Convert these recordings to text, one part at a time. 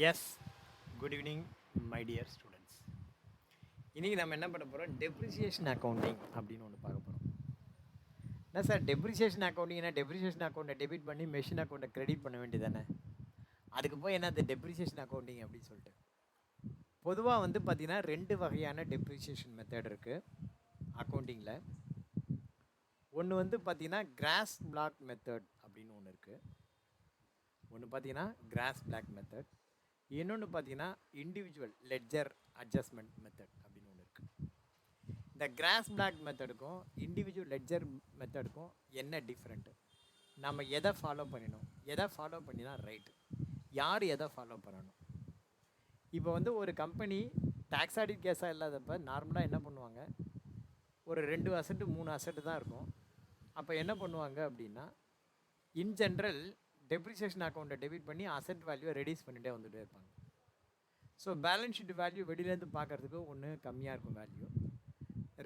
Yes good evening my dear students. இன்றைக்கி நம்ம என்ன பண்ண போகிறோம், டெப்ரிசியேஷன் அக்கௌண்டிங் அப்படின்னு ஒன்று பார்க்க போகிறோம். என்ன சார் டெப்ரிசியேஷன் அக்கௌண்டிங்னா டெப்ரிசியேஷன் அக்கௌண்ட்டை டெபிட் பண்ணி மெஷின் அக்கௌண்ட்டை கிரெடிட் பண்ண வேண்டியதானே, அதுக்கு போய் என்ன அந்த டெப்ரிசியேஷன் அக்கௌண்டிங் அப்படின்னு சொல்லிட்டு. பொதுவாக வந்து பார்த்திங்கன்னா ரெண்டு வகையான டெப்ரிசியேஷன் மெத்தட் இருக்குது அக்கௌண்டிங்கில். ஒன்று வந்து பார்த்திங்கன்னா கிராஸ் பிளாக் மெத்தட் அப்படின்னு ஒன்று இருக்குது. ஒன்று பார்த்தீங்கன்னா கிராஸ் பிளாக் மெத்தட், இன்னொன்று பார்த்தீங்கன்னா இண்டிவிஜுவல் லெட்ஜர் அட்ஜஸ்ட்மெண்ட் மெத்தட் அப்படின்னு ஒன்று இருக்குது. இந்த கிராஸ் பிளாக் மெத்தடுக்கும் இண்டிவிஜுவல் லெட்ஜர் மெத்தடுக்கும் என்ன டிஃப்ரெண்ட்டு, நம்ம எதை ஃபாலோ பண்ணிடணும், எதை ஃபாலோ பண்ணினா ரைட்டு, யார் எதை ஃபாலோ பண்ணணும். இப்போ வந்து ஒரு கம்பெனி டேக்ஸ் ஆடிட் கேஸாக இல்லாதப்போ நார்மலாக என்ன பண்ணுவாங்க, ஒரு 2 அசெட்டு 3 அசெட்டு தான் இருக்கும். அப்போ என்ன பண்ணுவாங்க அப்படின்னா, இன் ஜென்ரல் டெப்ரிசியேஷன் அக்கௌண்ட்டை டெபிட் பண்ணி அசெட் வேல்யூவை ரெடியூஸ் பண்ணிகிட்டே வந்துகிட்டே இருப்பாங்க. ஸோ பேலன்ஸ் ஷீட் வேல்யூ வெளியிலேருந்து பார்க்குறதுக்கு ஒன்று கம்மியாக இருக்கும் வேல்யூ.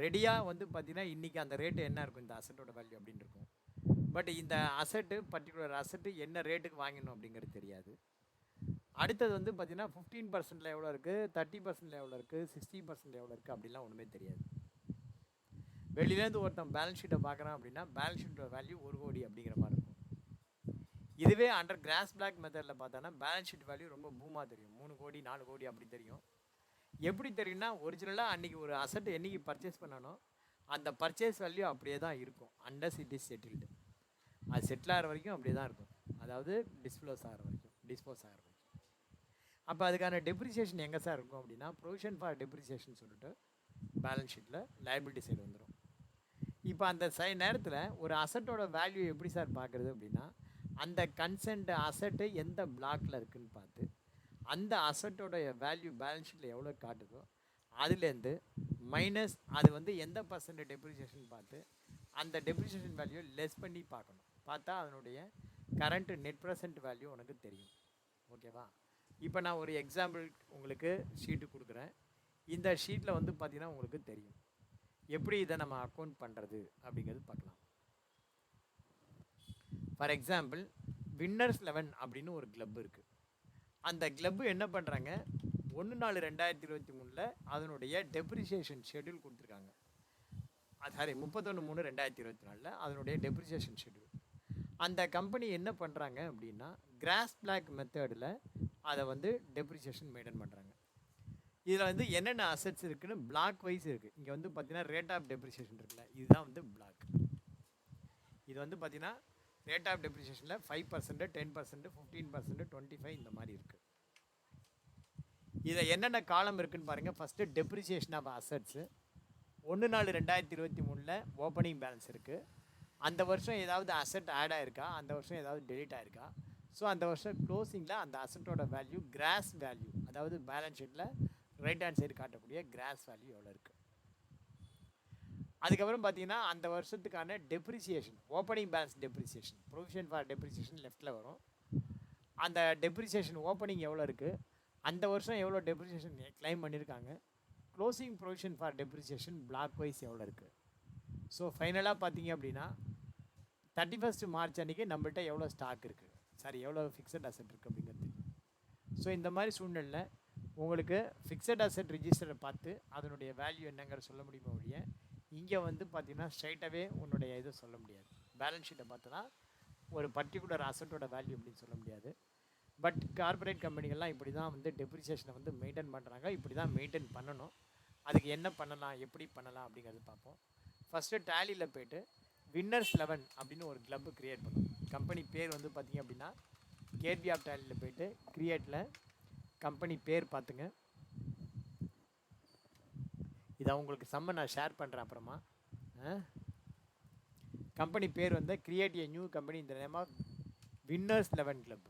ரெடியாக வந்து பார்த்திங்கன்னா இன்றைக்கி அந்த ரேட்டு என்ன இருக்கும், இந்த அசெட்டோட வேல்யூ அப்படின்னு இருக்கும். பட் இந்த அசெட்டு பர்டிகுலர் அசெட்டு என்ன ரேட்டுக்கு வாங்கணும் அப்படிங்கிறது தெரியாது. அடுத்தது வந்து பார்த்திங்கன்னா 15% எவ்வளோ இருக்குது, 30% எவ்வளோ இருக்குது, 60% எவ்வளோ இருக்குது அப்படிலாம் ஒன்றுமே தெரியாது. வெளியிலேருந்து ஒருத்தன் பேலன்ஸ் ஷீட்டை பார்க்குறான் அப்படின்னா பேலன்ஸ் ஷீட்டோட வேல்யூ 1 கோடி அப்படிங்கிற மாதிரி இருக்கும். இதுவே அண்டர் கிராஸ் பிளாக் மெத்தடில் பார்த்தோன்னா பேலன்ஸ் ஷீட் வேல்யூ ரொம்ப பூமாக தெரியும், 3 கோடி 4 கோடி அப்படி தெரியும். எப்படி தெரியும்னா, ஒரிஜினலாக அன்றைக்கி ஒரு அசெட் என்றைக்கு பர்ச்சேஸ் பண்ணணும் அந்த பர்ச்சேஸ் வேல்யூ அப்படியே தான் இருக்கும் அண்டர்ஸ் இட் இஸ் செட்டில்டு. அது செட்டில் ஆகிற வரைக்கும் அப்படியே தான் இருக்கும், அதாவது டிஸ்போஸ் ஆகிற வரைக்கும். அப்போ அதுக்கான டெப்ரிசியேஷன் எங்கே சார் இருக்கும் அப்படின்னா, ப்ரொவிஷன் ஃபார் டெப்ரிசியேஷன் சொல்லிட்டு பேலன்ஸ் ஷீட்டில் லைபிலிட்டி சைடு வந்துடும். இப்போ அந்த நேரத்தில் ஒரு அசட்டோட வேல்யூ எப்படி சார் பார்க்குறது அப்படின்னா, அந்த கன்சென்ட் அசட்டு எந்த பிளாக்கில் இருக்குதுன்னு பார்த்து அந்த அசட்டோட வேல்யூ பேலன்ஸ் ஷீட்டில் எவ்வளோ காட்டுதோ அதுலேருந்து மைனஸ் அது வந்து எந்த பர்சன்ட் டெப்ரிசியேஷன் பார்த்து அந்த டெப்ரிசியேஷன் வேல்யூ லெஸ் பண்ணி பார்க்கணும். பார்த்தா அதனுடைய கரண்ட் நெட் ப்ரெசன்ட் வேல்யூ உனக்கு தெரியும். ஓகேவா? இப்போ நான் ஒரு எக்ஸாம்பிள் உங்களுக்கு ஷீட்டு கொடுக்குறேன். இந்த ஷீட்டில் வந்து பார்த்திங்கன்னா உங்களுக்கு தெரியும் எப்படி இதை நம்ம அக்கௌண்ட் பண்ணுறது அப்படிங்கிறது பார்க்கலாம். ஃபார் எக்ஸாம்பிள் வின்னர்ஸ் 11 அப்படின்னு ஒரு கிளப் இருக்குது. அந்த கிளப்பு என்ன பண்ணுறாங்க, 1/4/2023 அதனுடைய டெப்ரிசியேஷன் ஷெட்யூல் கொடுத்துருக்காங்க. சாரி 31/3/2024 அதனுடைய டெப்ரிசியேஷன் ஷெட்யூல். அந்த கம்பெனி என்ன பண்ணுறாங்க அப்படின்னா கிராஸ் பிளாக் மெத்தடில் அதை வந்து டெப்ரிசியேஷன் மெயின்டைன் பண்ணுறாங்க. இதில் வந்து என்னென்ன அசெட்ஸ் இருக்குதுன்னு பிளாக் வைஸ் இருக்குது. இங்கே வந்து பார்த்தீங்கன்னா ரேட் ஆஃப் டெப்ரிசியேஷன் இருக்குல்ல, இதுதான் வந்து பிளாக். இது வந்து பார்த்தீங்கன்னா ரேட் ஆஃப் டெப்ரிசியேஷனில் 5%, 10%, 15%, 25 இந்த மாதிரி இருக்குது. இதில் என்னென்ன காலம் இருக்குதுன்னு பாருங்கள். First depreciation of assets 1/4/2023 opening balance இருக்குது. அந்த வருஷம் ஏதாவது அசெட் ஆட் ஆகிருக்கா, அந்த வருஷம் ஏதாவது டெலிட் ஆகிருக்கா. ஸோ அந்த வருஷம் க்ளோசிங்கில் அந்த அசட்டோட வேல்யூ கிராஸ் வேல்யூ, அதாவது பேலன்ஸ் ஷீட்டில் ரைட் ஹேண்ட் சைடு காட்டக்கூடிய கிராஸ் வேல்யூ எவ்வளோ இருக்குது. அதுக்கப்புறம் பார்த்தீங்கன்னா அந்த வருஷத்துக்கான depreciation, opening balance depreciation, provision for depreciation லெஃப்ட்டில் வரும். அந்த டெப்ரிசியேஷன் ஓப்பனிங் எவ்வளோ இருக்குது, அந்த வருஷம் எவ்வளோ டெப்ரிசியேஷன் கிளைம் பண்ணியிருக்காங்க, closing provision for depreciation block wise எவ்வளோ இருக்குது. ஸோ ஃபைனலாக பார்த்தீங்க அப்படின்னா 31 மார்ச் அன்றைக்கி நம்மள்கிட்ட எவ்வளோ ஸ்டாக் இருக்குது, சாரி எவ்வளோ ஃபிக்ஸட் அசெட் இருக்குது அப்படிங்கிறது. ஸோ இந்த மாதிரி சூழ்நிலையில் உங்களுக்கு ஃபிக்ஸட் அசெட் ரிஜிஸ்டரை பார்த்து அதனுடைய வேல்யூ என்னங்கிற சொல்ல முடியுமா ஒழிய இங்கே வந்து பார்த்தீங்கன்னா ஸ்ட்ரைட்டாகவே உன்னுடைய இதை சொல்ல முடியாது. பேலன்ஸ் ஷீட்டை பார்த்தோன்னா ஒரு பர்டிகுலர் அசட்டோட வேல்யூ அப்படின்னு சொல்ல முடியாது. பட் கார்பரேட் கம்பெனிகள்லாம் இப்படி தான் வந்து டெப்ரிசியேஷனை வந்து மெயின்டைன் பண்ணுறாங்க. இப்படி தான் மெயின்டைன் பண்ணணும். அதுக்கு என்ன பண்ணலாம், எப்படி பண்ணலாம் அப்படிங்கிறது பார்ப்போம். ஃபஸ்ட்டு டேலியில் போய்ட்டு வின்னர்ஸ் 11 அப்படின்னு ஒரு கிளப்பு க்ரியேட் பண்ணும். கம்பெனி பேர் வந்து பார்த்திங்க அப்படின்னா கேட்வி ஆஃப் டேலியில் போய்ட்டு க்ரியேட்டில் கம்பெனி பேர் பார்த்துங்க. இதை உங்களுக்கு சம்ம நான் ஷேர் பண்ணுறேன் அப்புறமா. கம்பெனி பேர் வந்து கிரியேட் ஏ நியூ கம்பெனி இந்த name of winners 11 club.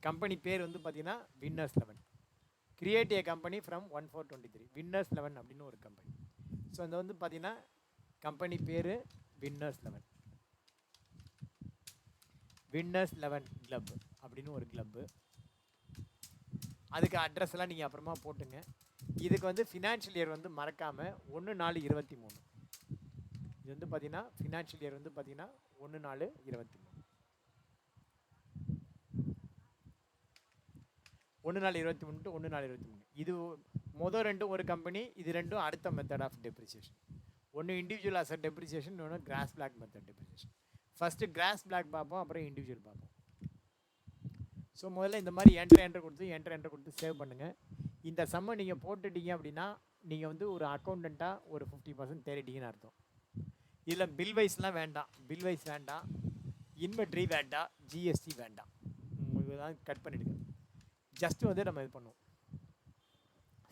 Company பேர் வந்து பார்த்தீங்கன்னா winners 11. Create a company from 1423 winners 11 அப்படின்னு ஒரு கம்பெனி. ஸோ அந்த வந்து பார்த்தீங்கன்னா கம்பெனி பேர் வின்னர்ஸ் 11, வின்னர்ஸ் 11 கிளப் அப்படின்னு ஒரு கிளப்பு. அதுக்கு அட்ரஸ் எல்லாம் நீங்கள் அப்புறமா போட்டுங்க. இதுக்கு வந்து ஃபினான்ஷியல் இயர் வந்து மறக்காமல் 1/4/23. இது வந்து பார்த்தீங்கன்னா ஃபினான்ஷியல் இயர் வந்து பார்த்தீங்கன்னா 1/4/23. 1/4/23 to 1/4/23. இது மொதல் ரெண்டும் ஒரு கம்பெனி, இது ரெண்டும் அடுத்த மெத்தட் ஆஃப் டெப்ரிசியேஷன். ஒன்று இண்டிவிஜுவல் அசட் டெப்ரிசியேஷன், இன்னொன்று gross block method depreciation. First gross block பார்ப்போம், அப்புறம் இண்டிவிஜுவல் பார்ப்போம். ஸோ முதல்ல இந்த மாதிரி என்ட்ரு கொடுத்து சேவ் பண்ணுங்கள். இந்த சம்மை நீங்கள் போட்டுட்டீங்க அப்படின்னா நீங்கள் வந்து ஒரு அக்கௌண்டண்ட்டாக ஒரு 50% தேடிட்டீங்கன்னு அர்த்தம். இதில் பில் வைஸ்லாம் வேண்டாம், பில் வைஸ் வேண்டாம், இன்வென்ட்ரி வேண்டாம், ஜிஎஸ்டி வேண்டாம், இதெல்லாம் கட் பண்ணிவிடுங்க. ஜஸ்ட்டு வந்து நம்ம இது பண்ணுவோம்.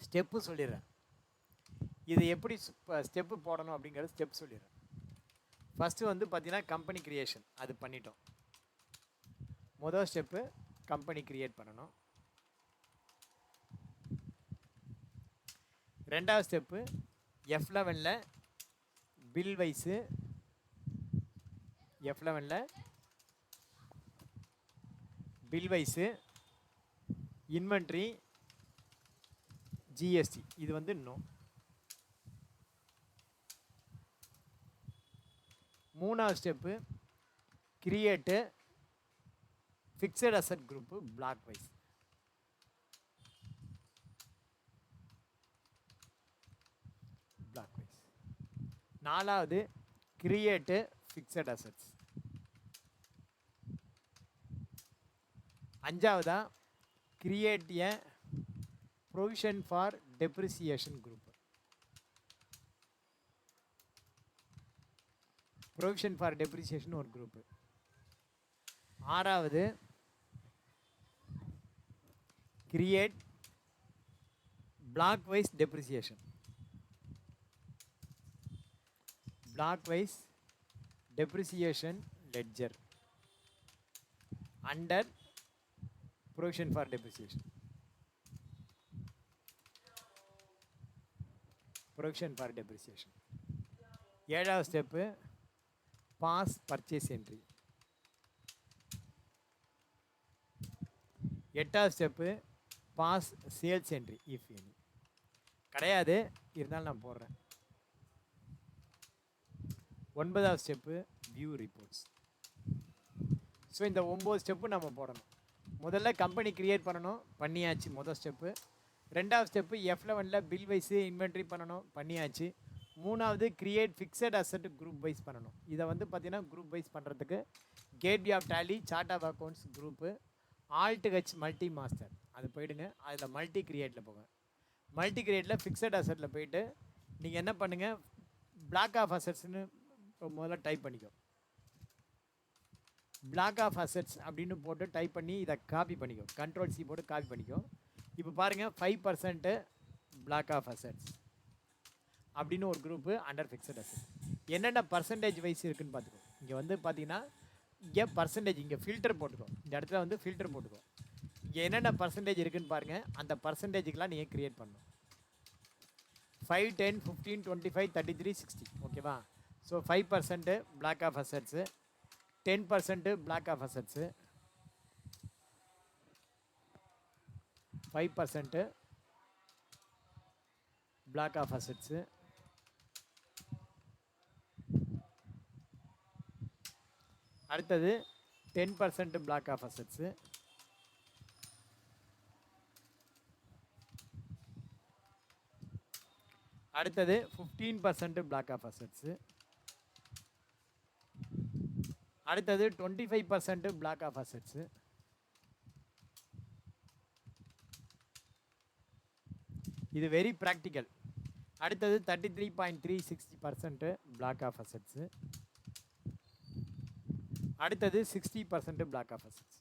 ஸ்டெப்பு சொல்லிடுறேன், இது எப்படி ஸ்டெப்பு போடணும் அப்படிங்கிறது ஸ்டெப் சொல்லிடுறேன். ஃபஸ்ட்டு வந்து பார்த்தீங்கன்னா கம்பெனி க்ரியேஷன், அது பண்ணிட்டோம். முதல் ஸ்டெப்பு கம்பெனி க்ரியேட் பண்ணணும். ரெண்டாவது ஸ்டெப்பு F11ல் பில் வைஸு, F11ல் பில் வைஸு, இன்வென்ட்ரி, ஜிஎஸ்டி, இது வந்து இன்னும். மூணாவது step create fixed asset group block wise. நாலாவது கிரியேட்டு ஃபிக்ஸட் அசட்ஸ். அஞ்சாவதா create a provision for depreciation group. Provision for depreciation ஒரு குரூப்பு. ஆறாவது create block wise depreciation. Block wise depreciation ledger under provision for depreciation. Provision for depreciation. ஏழாவது step pass purchase entry. எட்டாவது step pass sales entry if any. கிடையாது, இருந்தாலும் நான் போடுறேன். ஒன்பதாவது step view reports. So இந்த 9 ஸ்டெப்பு நம்ம போடணும். முதல்ல கம்பெனி க்ரியேட் பண்ணணும், பண்ணியாச்சு முதல் ஸ்டெப்பு. ரெண்டாவது ஸ்டெப்பு F11ல் பில் வைஸு இன்வென்ட்ரி பண்ணணும், பண்ணியாச்சு. மூணாவது create fixed asset group wise பண்ணணும். இதை வந்து பார்த்தீங்கன்னா குரூப் வைஸ் பண்ணுறதுக்கு gateway of Tally, chart of accounts group, alt multi master அது போயிடுங்க. அதில் மல்டி கிரியேட்டில் போங்க. மல்டி கிரியேட்டில் ஃபிக்ஸட் அசட்டில் போயிட்டு நீங்கள் என்ன பண்ணுங்கள், பிளாக் ஆஃப் அசட்ஸ்னு முதல்ல டைப் பண்ணிக்கோ. பிளாக் ஆஃப் அசட்ஸ் அப்படின்னு போட்டு டைப் பண்ணி இதை காப்பி பண்ணிக்கோ. Ctrl+C போட்டு காப்பி பண்ணிக்கோ. இப்போ பாருங்கள் 5% பிளாக் ஆஃப் அசட்ஸ் அப்படின்னு ஒரு குரூப்பு அண்டர் ஃபிக்ஸட் அசட். என்னென்ன பர்சன்டேஜ் வைஸ் இருக்குதுன்னு பார்த்துக்கோ. இங்கே வந்து பார்த்தீங்கன்னா இங்கே பர்சன்டேஜ், இங்கே ஃபில்டர் போட்டுக்கோ. இந்த இடத்துல வந்து ஃபில்டர் போட்டுக்கோ. இங்கே என்னென்ன பர்சன்டேஜ் இருக்குதுன்னு பாருங்கள். அந்த பர்சன்டேஜுக்கெலாம் நீங்கள் க்ரியேட் பண்ணணும். 5, 10, 15, 25, 33, 60. ஓகேவா? So 5% block of assets, 10% block of assets, 5% block of assets, அடுத்தது 10% பிளாக் ஆஃப் அசட்ஸு, அடுத்தது 15% பிளாக் ஆஃப் அசட்ஸு, அடுத்தது 25% பிளாக் ஆஃப் அசட்ஸு, இது வெரி ப்ராக்டிக்கல். அடுத்தது 33.360% பிளாக் ஆஃப் அசட்ஸு, அடுத்தது 60% பிளாக் ஆஃப் அசட்ஸ்.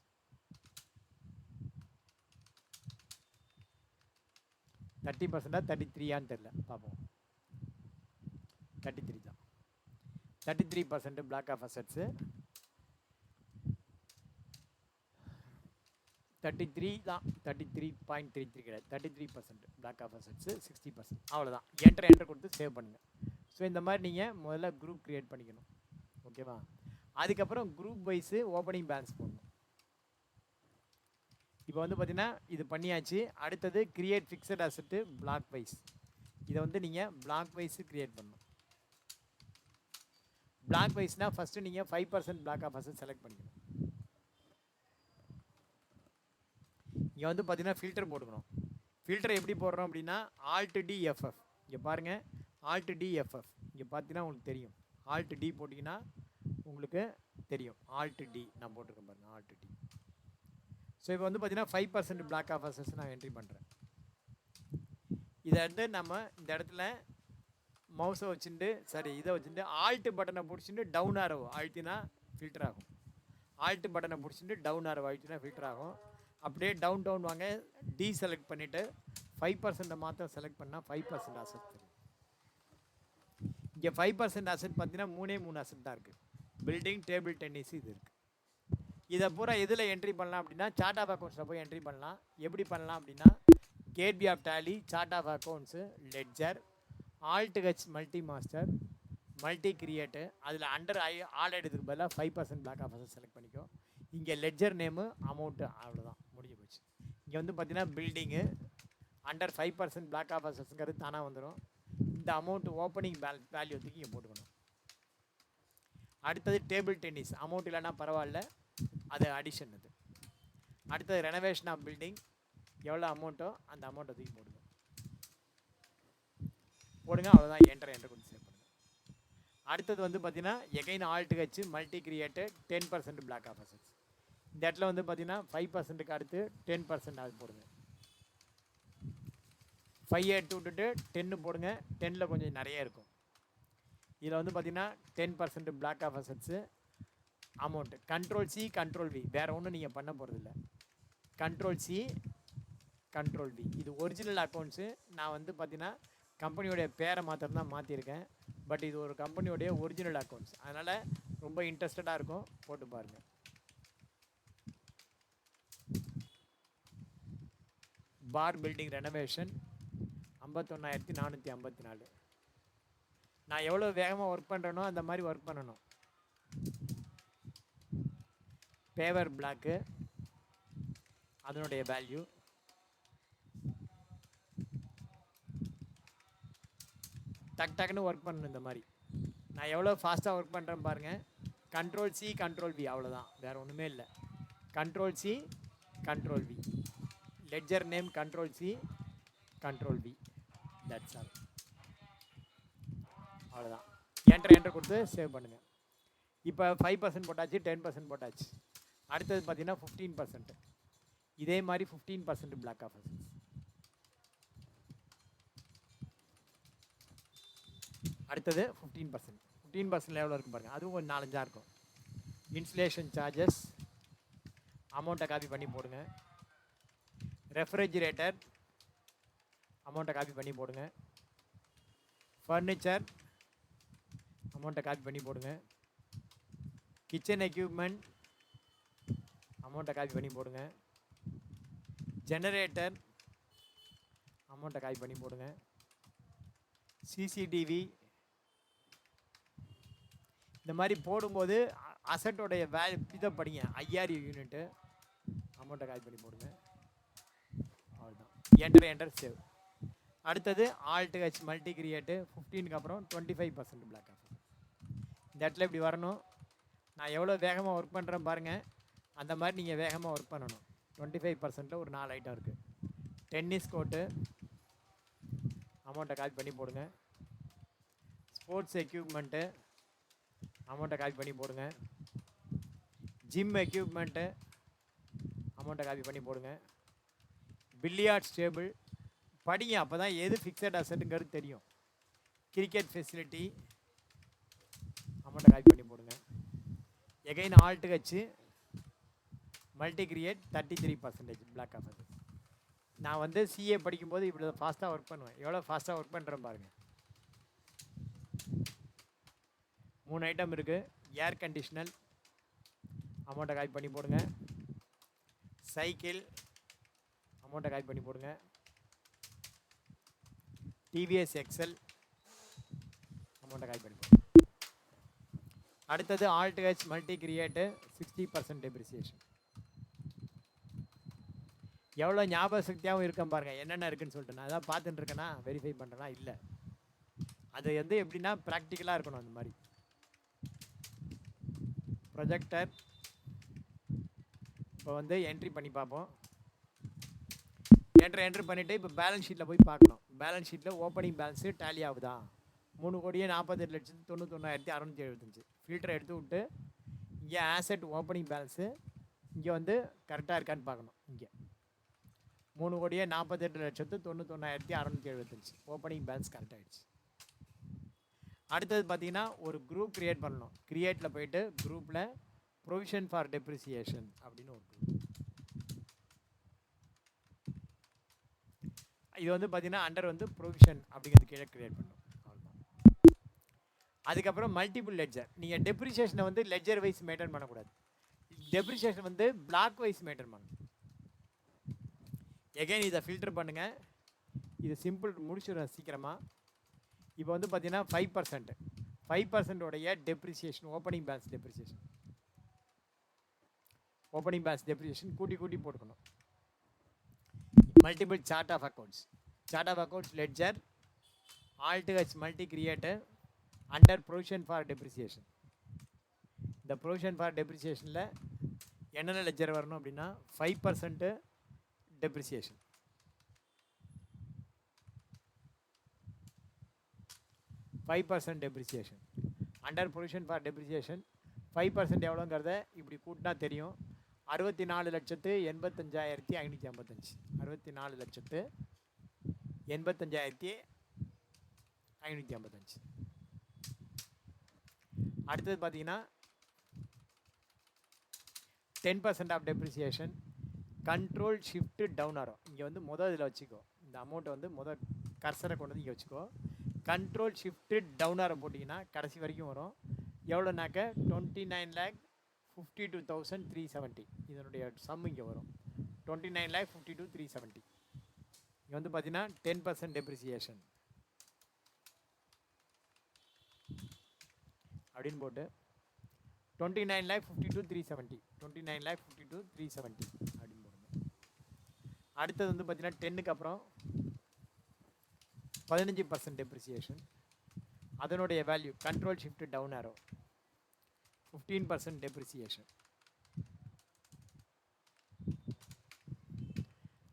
30% 33 தெரியல, பார்ப்போம். 33 தான். 33% பிளாக் ஆஃப் அசட்ஸு, 33 தான், 33.33 கிடையாது, 33% பிளாக் ஆஃப் அசட்ஸு, 60%. அவ்வளோதான். என்ட்ரு கொடுத்து சேவ் பண்ணுங்கள். ஸோ இந்த மாதிரி நீங்கள் முதல்ல குரூப் க்ரியேட் பண்ணிக்கணும். ஓகேவா? அதுக்கப்புறம் குரூப் வைஸு ஓப்பனிங் பேலன்ஸ் போடணும். இப்போ வந்து பார்த்தீங்கன்னா இது பண்ணியாச்சு. அடுத்தது கிரியேட் ஃபிக்ஸட் அசட்டு பிளாக் வைஸ். இதை வந்து நீங்கள் பிளாக் வைஸு க்ரியேட் பண்ணணும். பிளாக் வைஸ்னால் ஃபஸ்ட்டு நீங்கள் 5% பிளாக் ஆஃப் அசட் செலக்ட் பண்ணிக்கணும். இங்கே வந்து பார்த்தீங்கன்னா ஃபில்டர் போட்டுக்கணும். ஃபில்டர் எப்படி போடுறோம் அப்படின்னா Alt D FF. இங்கே பாருங்கள், Alt D FF. இங்கே பார்த்தீங்கன்னா உங்களுக்கு தெரியும். Alt D போட்டிங்கன்னா உங்களுக்கு தெரியும். Alt D நான் போட்டிருக்கேன் பாருங்கள், Alt D. ஸோ இப்போ வந்து பார்த்தீங்கன்னா 5% பிளாக் ஆஃப் அசஸ் நான் என்ட்ரி பண்ணுறேன். இதை வந்து நம்ம இந்த இடத்துல மவுஸை வச்சுட்டு இதை வச்சுட்டு ஆல்ட் பட்டனை பிடிச்சிட்டு டவுன் ஆரோ அழுத்தினா ஃபில்டர் ஆகும். ஆல்ட் பட்டனை பிடிச்சிட்டு டவுன் ஆரோ அழுத்தினா ஃபில்டர் ஆகும். அப்படியே டவுன் வாங்க, செலக்ட் பண்ணிவிட்டு 5% மாத்திரம் செலக்ட் பண்ணால் 5% அசெட் தெரியும். இங்கே 5% அசெட் பார்த்தீங்கன்னா 3 அசெட் தான் இருக்குது. பில்டிங், டேபிள் டென்னிஸ் இது இருக்குது. இதை பூரா எதில் என்ட்ரி பண்ணலாம் அப்படின்னா சார்ட் ஆஃப் அக்கௌண்ட்ஸில் போய் என்ட்ரி பண்ணலாம். எப்படி பண்ணலாம் அப்படின்னா gateway of Tally, chart of accounts, ledger, Alt H multi master, multi create, அதில் அண்டர் ஆல் எடுத்துக்கு பதிலாக 5% பிளாக் ஆஃப் அசஸ் செலக்ட் பண்ணிக்கோ. இங்கே லெட்ஜர் நேமு, அமௌண்ட்டு, அவ்வளோதான், முடிஞ்சு போச்சு. இங்கே வந்து பார்த்தீங்கன்னா பில்டிங்கு அண்டர் 5% பிளாக் ஆஃப் அசஸ்ங்கிறது தானாக வந்துடும். இந்த அமௌண்ட்டு ஓப்பனிங் வேல்யூ தூக்கி இங்கே போட்டுக்கணும். அடுத்தது டேபிள் டென்னிஸ், அமௌண்ட் இல்லைன்னா பரவாயில்ல, அது அடிஷன். அது அடுத்தது ரெனோவேஷன் ஆஃப் பில்டிங், எவ்வளோ அமௌண்ட்டோ அந்த அமௌண்ட்டை தூக்கி போடுங்க. அவ்வளோதான், என்டர் கொண்டு சேவ் பண்ணுங்கள். அடுத்தது வந்து பார்த்தீங்கன்னா again Alt H multi create 10% block of assets. இந்த இடத்துல வந்து பார்த்தீங்கன்னா 5%க்கு அடுத்து 10% அது போடுங்க. 5 எடுத்து விட்டுட்டு 10 போடுங்க. 10ல் கொஞ்சம் நிறைய இருக்கும். இதில் வந்து பார்த்தீங்கன்னா 10% block of assets, amount. Ctrl+C Ctrl+V, வேறு ஒன்றும் நீங்கள் பண்ண போகிறதில்ல. Ctrl+C Ctrl+V. இது ஒரிஜினல் அக்கௌண்ட்ஸு. நான் வந்து பார்த்தீங்கன்னா கம்பெனியோடைய பேரை மாத்திரம் தான் மாற்றிருக்கேன். பட் இது ஒரு கம்பெனியோடைய ஒரிஜினல் அக்கௌண்ட்ஸ், அதனால் ரொம்ப இன்ட்ரெஸ்டடாக இருக்கும், போட்டு பாருங்கள். பார் பில்டிங் ரெனோவேஷன் 51,454. நான் எவ்வளோ வேகமாக ஒர்க் பண்ணுறேனோ அந்த மாதிரி ஒர்க் பண்ணணும். பேவர் பிளாக்கு, அதனுடைய வேல்யூ. டக்குன்னு ஒர்க் பண்ணணும். இந்த மாதிரி நான் எவ்வளோ ஃபாஸ்ட்டாக ஒர்க் பண்ணுறேன்னு பாருங்கள். Ctrl+C Ctrl+V, அவ்வளோதான், வேறு ஒன்றுமே இல்லை. Ctrl+C Ctrl+V, ledger name Ctrl+C Ctrl+V, that's all, அவ்வளோதான். என்டர் கொடுத்து சேவ் பண்ணுங்கள். இப்போ 5% போட்டாச்சு, 10% போட்டாச்சு. அடுத்தது பார்த்தீங்கன்னா 15%. இதே மாதிரி 15% பிளாக் ஆஃப் அசஸ். அடுத்தது 15% எவ்வளோ இருக்கும் பாருங்கள். அதுவும் ஒரு 4-5 இருக்கும். இன்சுலேஷன் சார்ஜஸ், அமௌண்ட்டை காப்பி பண்ணி போடுங்க. ரெஃப்ரிஜிரேட்டர், அமௌண்ட்டை காப்பி பண்ணி போடுங்க. ஃபர்னிச்சர், அமௌண்ட்டை காப்பி பண்ணி போடுங்க. கிச்சன் எக்யூப்மெண்ட், அமௌண்ட்டை காப்பி பண்ணி போடுங்க. ஜெனரேட்டர், அமௌண்ட்டை காப்பி பண்ணி போடுங்க. சிசிடிவி, இந்த மாதிரி போடும்போது அசட்டோடைய இதை படிங்க. 5000 யூனிட்டு, அமௌண்ட்டை காப்பி பண்ணி போடுங்க. அவ்வளோதான், என்டர் சேவ். அடுத்தது Alt H மல்டி கிரியேட்டு 15க்கு அப்புறம் 25% பிளாக் ஆஃப். இந்த இடத்துல இப்படி வரணும். நான் எவ்வளோ வேகமாக ஒர்க் பண்ணுறேன் பாருங்கள், அந்த மாதிரி நீங்கள் வேகமாக ஒர்க் பண்ணணும். 25%ல் ஒரு 4 ஐட்டம் இருக்குது. டென்னிஸ் கோர்ட்டு, அமௌண்ட்டை காப்பி பண்ணி போடுங்க. ஸ்போர்ட்ஸ் எக்யூப்மெண்ட்டு, அமௌண்ட்டை காப்பி பண்ணி போடுங்க. ஜிம் எக்யூப்மெண்ட்டு, அமௌண்ட்டை காப்பி பண்ணி போடுங்க. பில்லியார்ட்ஸ் டேபிள் படிங்க, அப்போ தான் எது ஃபிக்ஸட் அசட்டுங்கிறது தெரியும். கிரிக்கெட் ஃபெசிலிட்டி, அமௌண்ட்டை காப்பி பண்ணி போடுங்க. Again Alt H multi create 33% block of அசஸ். நான் வந்து சிஏ படிக்கும்போது இப்படி ஃபாஸ்ட்டாக ஒர்க் பண்ணுவேன். எவ்வளோ ஃபாஸ்ட்டாக ஒர்க் பண்ணுறேன் பாருங்கள். 3 ஐட்டம் இருக்குது. ஏர் கண்டிஷனர், அமௌண்ட்டை காப்பி பண்ணி போடுங்க. சைக்கிள், அமௌண்ட்டை காப்பி பண்ணி போடுங்க. டிவிஎஸ் எக்ஸல், அமௌண்ட்டை காப்பி பண்ணி போடுங்க. அடுத்தது Alt H multi create 60% depreciation. எவ்வளோ ஞாபக சக்தியாகவும் இருக்கேன் பாருங்கள், என்னென்ன இருக்குதுன்னு சொல்லிட்டு. நான் அதான் பார்த்துட்டு இருக்கேன்னா வெரிஃபை பண்ணுறேன்னா இல்லை. அது வந்து எப்படின்னா ப்ராக்டிக்கலாக இருக்கணும். அந்த மாதிரி ப்ரொஜெக்டர் இப்போ வந்து என்ட்ரி பண்ணி பார்ப்போம். என்ட்ரு பண்ணிவிட்டு இப்போ பேலன்ஸ் ஷீட்டில் போய் பார்க்கணும். பேலன்ஸ் ஷீட்டில் ஓப்பனிங் பேலன்ஸு டேலி ஆகுதா? 3,48,91,675. ஃபில்டரை எடுத்து விட்டு இங்கே ஆசெட் ஓப்பனிங் பேலன்ஸு இங்கே வந்து கரெக்டாக இருக்கான்னு பார்க்கணும். இங்கே 3,48,91,675 ஓப்பனிங் பேலன்ஸ் கரெக்டாகிடுச்சு. அடுத்தது பார்த்தீங்கன்னா ஒரு குரூப் க்ரியேட் பண்ணணும். க்ரியேட்டில் போயிட்டு குரூப்பில் ப்ரொவிஷன் ஃபார் டெப்ரிசியேஷன் அப்படின்னு ஒரு குரூப். இது வந்து பார்த்தீங்கன்னா அண்டர் வந்து ப்ரொவிஷன் அப்படிங்கிறது கீழே க்ரியேட் பண்ணணும். அவ்வளோதான். அதுக்கப்புறம் மல்டிபிள் லெட்ஜர். நீங்கள் டெப்ரிசியேஷனை வந்து லெட்ஜர் வைஸ் மெயின்டைன் பண்ணக்கூடாது. டெப்ரிசியேஷன் வந்து பிளாக் வைஸ் மெயின்டைன் பண்ணணும். எகைன் இதை ஃபில்டர் பண்ணுங்கள். இது சிம்பிள் முடிச்சுடுறேன் சீக்கிரமாக. இப்போ வந்து பார்த்தீங்கன்னா 5% 5% டெப்ரிசியேஷன் ஓப்பனிங் பேலன்ஸ் டெப்ரிசியேஷன் கூட்டி போட்டுக்கணும். Multiple chart of accounts ledger Alt-H multi creator under provision for depreciation. இந்த ப்ரொவிஷன் ஃபார் டெப்ரிசியேஷனில் என்னென்ன லெட்ஜர் வரணும் அப்படின்னா 5% depreciation, 5% depreciation under provision for depreciation. 5% எவ்வளோங்கிறத இப்படி கூட்டினா தெரியும். 64,85,555. 64,85,555. அடுத்தது பார்த்தீங்கன்னா 10% of depreciation control shift down arrow. இங்கே வந்து இதில் வச்சுக்கோ. இந்த அமௌண்ட்டை வந்து கர்சரை கொண்டு வந்து இங்கே வச்சுக்கோ. கண்ட்ரோல் ஷிஃப்ட் டவுன் ஆரோ போட்டிங்கன்னா கடைசி வரைக்கும் வரும். எவ்வளோனாக்க 29,52,370. இதனுடைய சம் இங்கே வரும் 29,52,370. இங்கே வந்து பார்த்தீங்கன்னா 10% டெப்ரிசியேஷன் அப்படின்னு போட்டு 29,52,370 29,52,370 அப்படின்னு போடுங்க. அடுத்தது வந்து பார்த்தீங்கன்னா 10க்கு அப்புறம் 15% டெப்ரிசியேஷன். அதனுடைய value control shift down arrow 15% depreciation.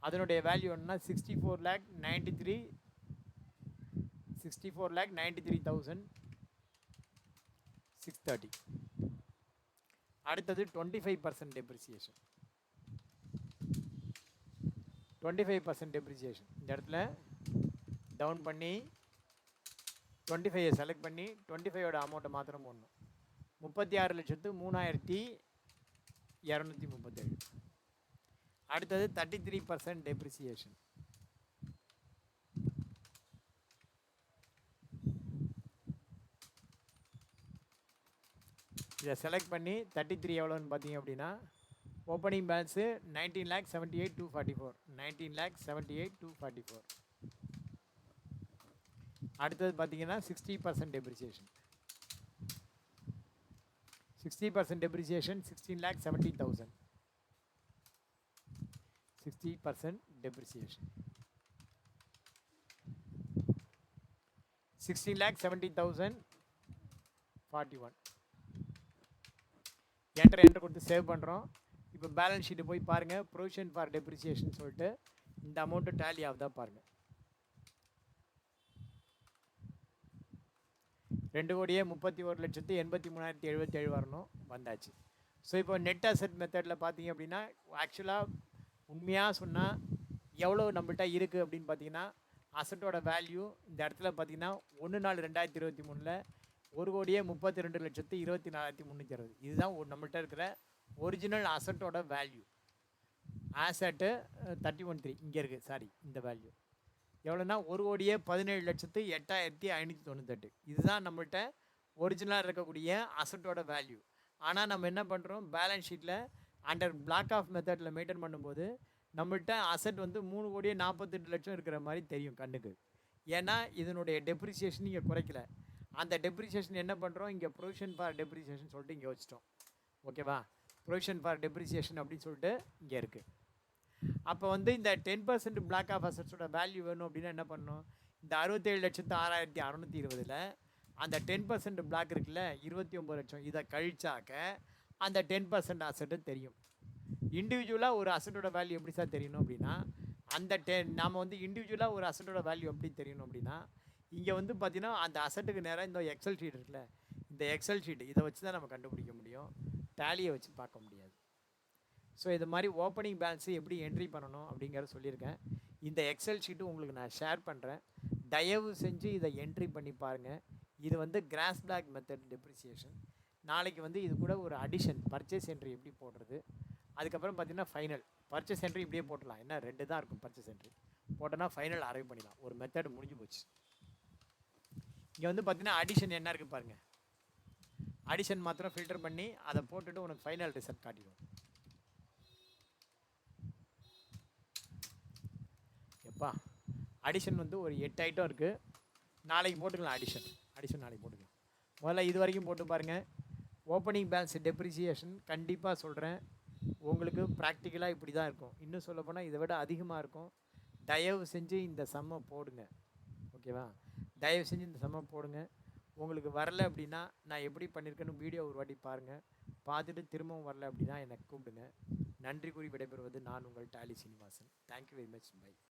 அதனுடைய வேல்யூ என்னன்னா 64,93,630. அடுத்தது 25% டெப்ரிசியேஷன். 25% டெப்ரிசியேஷன் இந்த இடத்துல டவுன் பண்ணி 25 செலக்ட் பண்ணி 25ஓட அமௌண்ட்டை மாத்திரம் போடணும். 36,03,237. அடுத்தது 33% டெப்ரிசியேஷன். இதை செலக்ட் பண்ணி 33 எவ்வளோன்னு பார்த்தீங்க அப்படின்னா ஓப்பனிங் பேலன்ஸு 19,78,244. 19,78,244. அடுத்தது பார்த்தீங்கன்னா 60% டெப்ரிசியேஷன். 60% டெப்ரிசியேஷன் 16,70,000. 60% டெப்ரிசியேஷன் 16,70,041. என்டர் கொடுத்து சேவ் பண்ணுறோம். இப்போ பேலன்ஸ் ஷீட்டு போய் பாருங்கள். ப்ரொவிஷன் ஃபார் டெப்ரிசியேஷன் சொல்லிட்டு இந்த அமௌண்ட்டு டேலி ஆகுதா பாருங்கள். 2,31,83,077 வரணும். வந்தாச்சு. ஸோ இப்போ நெட் அசெட் மெத்தடில் பார்த்தீங்க அப்படின்னா ஆக்சுவலாக உண்மையாக சொன்னால் எவ்வளோ நம்மள்கிட்ட இருக்குது அப்படின்னு பார்த்தீங்கன்னா அசட்டோட வேல்யூ இந்த இடத்துல பார்த்தீங்கன்னா 1/4/2023 1,32,24,360. இதுதான் நம்மள்கிட்ட இருக்கிற ஒரிஜினல் அசட்டோட வேல்யூ. ஆசட்டு 31.3 இங்கே இருக்குது. சாரி, இந்த வேல்யூ எவ்வளோன்னா 1,17,08,598. இதுதான் நம்மள்கிட்ட ஒரிஜினலாக இருக்கக்கூடிய அசட்டோட வேல்யூ. ஆனால் நம்ம என்ன பண்ணுறோம், பேலன்ஸ் ஷீட்டில் அண்டர் பிளாக் ஆஃப் மெத்தடில் மெயின்டைன் பண்ணும்போது நம்மள்கிட்ட அசட் வந்து 3,48,00,000 இருக்கிற மாதிரி தெரியும் கண்ணுக்கு. ஏன்னா இதனுடைய டெப்ரிசியேஷன் இங்கே குறைக்கல. அந்த டெப்ரிசியேஷன் என்ன பண்ணுறோம், இங்கே ப்ரொவிஷன் ஃபார் டெப்ரிசியேஷன் சொல்லிட்டு இங்கே வச்சிட்டோம். ஓகேவா? ப்ரொவிஷன் ஃபார் டெப்ரிசியேஷன் அப்படின்னு சொல்லிட்டு இங்கே இருக்குது. அப்போ வந்து இந்த 10% பிளாக் ஆஃப் அசட்ஸோட வேல்யூ வேணும் அப்படின்னா என்ன பண்ணணும், இந்த 67,06,620 அந்த 10% பிளாக் இருக்குல்ல 29 லட்சம், இதை கழிச்சாக்க அந்த 10% அசட்டு தெரியும். இண்டிவிஜுவலாக ஒரு அசட்டோட வேல்யூ எப்படி சார் தெரியணும் அப்படின்னா அந்த நாம் வந்து இண்டிவிஜுவலாக ஒரு அசட்டோட வேல்யூ எப்படி தெரியணும் அப்படின்னா, இங்கே வந்து பார்த்தீங்கன்னா அந்த அசட்டுக்கு நேராக இந்த எக்ஸல் ஷீட் இருக்குல்ல, இந்த எக்ஸல் ஷீட் இதை வச்சு தான் நம்ம கண்டுபிடிக்க முடியும், டேலியை வச்சு பார்க்க முடியாது. ஸோ இது மாதிரி ஓப்பனிங் பேலன்ஸு எப்படி என்ட்ரி பண்ணணும் அப்படிங்கிறத சொல்லியிருக்கேன். இந்த எக்ஸல் ஷீட்டு உங்களுக்கு நான் ஷேர் பண்ணுறேன், தயவு செஞ்சு இதை என்ட்ரி பண்ணி பாருங்கள். இது வந்து கிராஸ் பேக் மெத்தட் டெப்ரிசியேஷன். நாளைக்கு வந்து இது கூட ஒரு அடிஷன் பர்ச்சேஸ் என்ட்ரி எப்படி போடுறது, அதுக்கப்புறம் பார்த்தீங்கன்னா ஃபைனல் பர்ச்சேஸ் என்ட்ரி இப்படியே போட்டலாம். என்ன 2 தான் இருக்கும் பர்ச்சேஸ் என்ட்ரி போட்டோன்னா ஃபைனல் அரைவ் பண்ணிடலாம். ஒரு மெத்தட் முடிஞ்சு போச்சு. இங்கே வந்து பார்த்தீங்கன்னா அடிஷன் என்ன இருக்குது பாருங்கள், அடிஷன் மாத்திரம் ஃபில்டர் பண்ணி அதை போட்டுட்டு உனக்கு ஃபைனல் ரிசல்ட் காட்டிடுவோம். எப்பா அடிஷன் வந்து ஒரு 8 ஐட்டம் இருக்குது, நாளைக்கு போட்டுக்கலாம். அடிஷன் நாளைக்கு போட்டுக்கலாம். முதல்ல இது வரைக்கும் போட்டு பாருங்கள். ஓப்பனிங் பேலன்ஸ் டெப்ரிசியேஷன் கண்டிப்பாக சொல்கிறேன் உங்களுக்கு ப்ராக்டிக்கலாக இப்படி தான் இருக்கும். இன்னும் சொல்லப்போனால் இதை விட அதிகமாக இருக்கும். தயவு செஞ்சு இந்த சம்மை போடுங்க, ஓகேவா? தயவு செஞ்சு இந்த சம்மை போடுங்க. உங்களுக்கு வரல அப்படின்னா நான் எப்படி பண்ணியிருக்கேன்னு வீடியோ ஒரு வாட்டி பாருங்கள். பார்த்துட்டு திரும்பவும் வரல அப்படின்னா என்னை கூப்பிடுங்க. நன்றி கூறி விடைபெறுவது நான் உங்கள் Tally Srinivasan. Thank you very much. By.